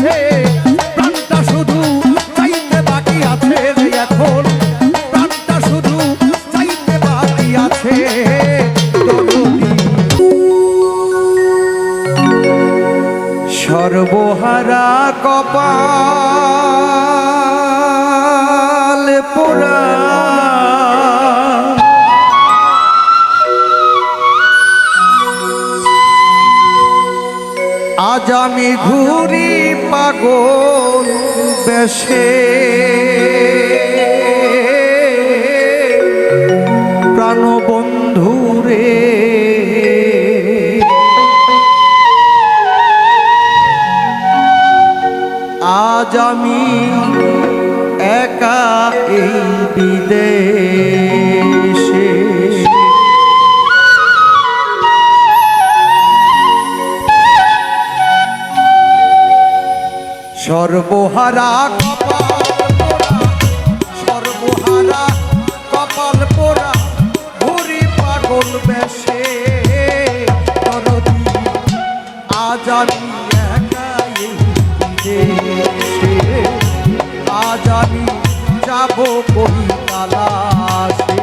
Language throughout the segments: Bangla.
আছে, প্রাণটা শুধু চাইতে বাকি আছে রে এখন, প্রাণটা শুধু চাইতে বাকি আছে। সর্বহারা কপাল পোড়া আজ আমি ঘুরি পাগল বেশে, প্রাণবন্ধুরে আজ আমি একা এই বিদেশে। সর্বহারা সর্বহারা কপাল পোড়া ঘুরি পাগল বেশে, আজ আমি একা এই বিদেশে, আজ আমি যাব কই তালাশে।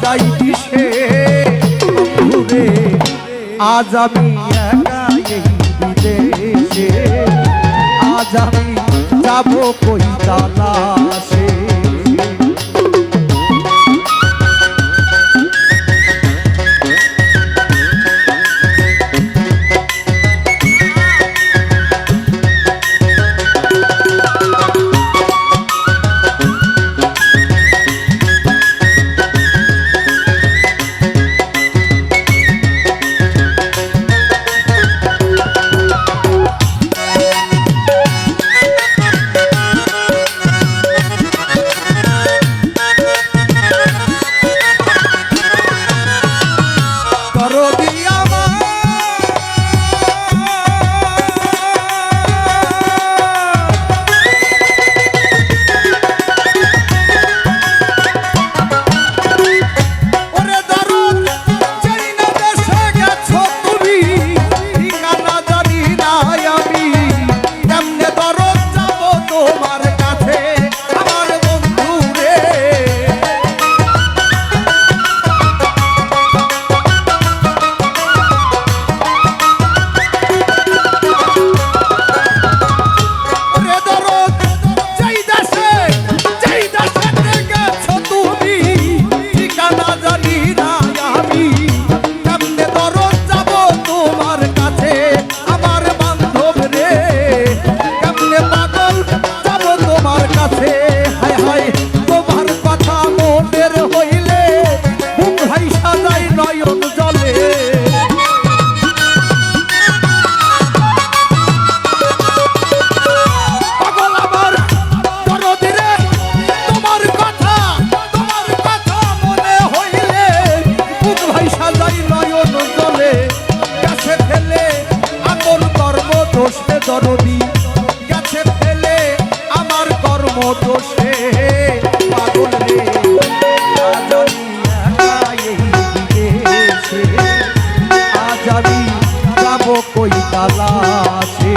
যাই দিশে বন্ধুরে আজ আমি একা এই বিদেশে আজ আমি যাব কই তালাশে দরদি গেছে ফেলে আমার কর্ম দোষে পাগল রে আজ আমি একা এই বিদেশে আজ আমি যাব কই তালাশে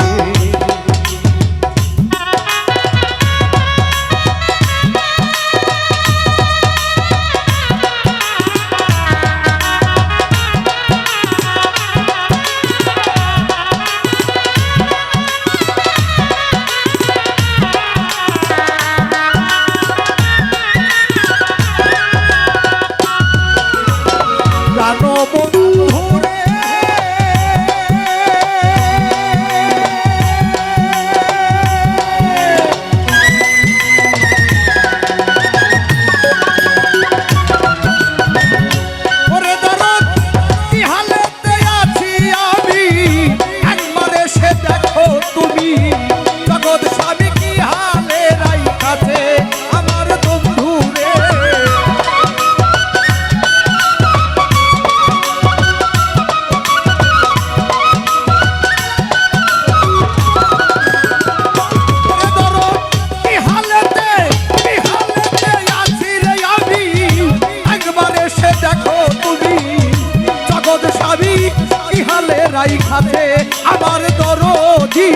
রাই খাতে আমার দরদি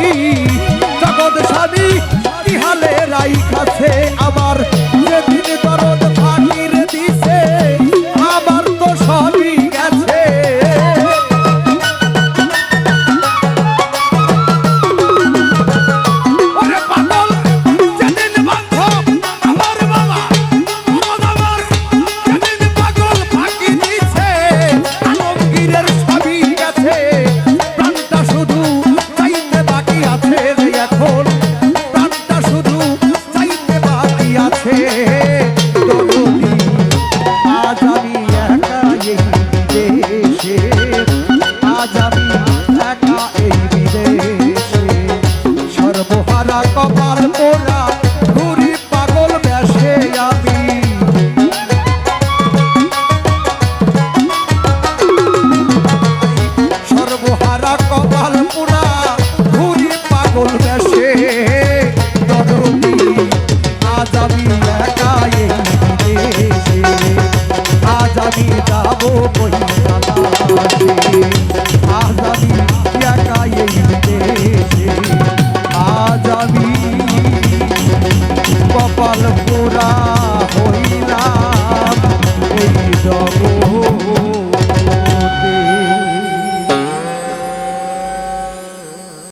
জগৎ স্বামী কি হালে রাই খাতে আমার যেদিন দরদ ফাটির দিছে আমার তো সবই গেছে ওরে পাগল যেদিন বান্ধ আমার বাবা আমার যেদিন পাগল ফাঁকি দিছে আলমগীরের সবই গেছে কপাল পোড়া ঘুরি পাগল বেশে আমি সর্বহারা কপাল পোড়া ঘুরি পাগল বেশে দরদি আজ আমি একা এই বিদেশে আজ আমি যাবো কই তালাশে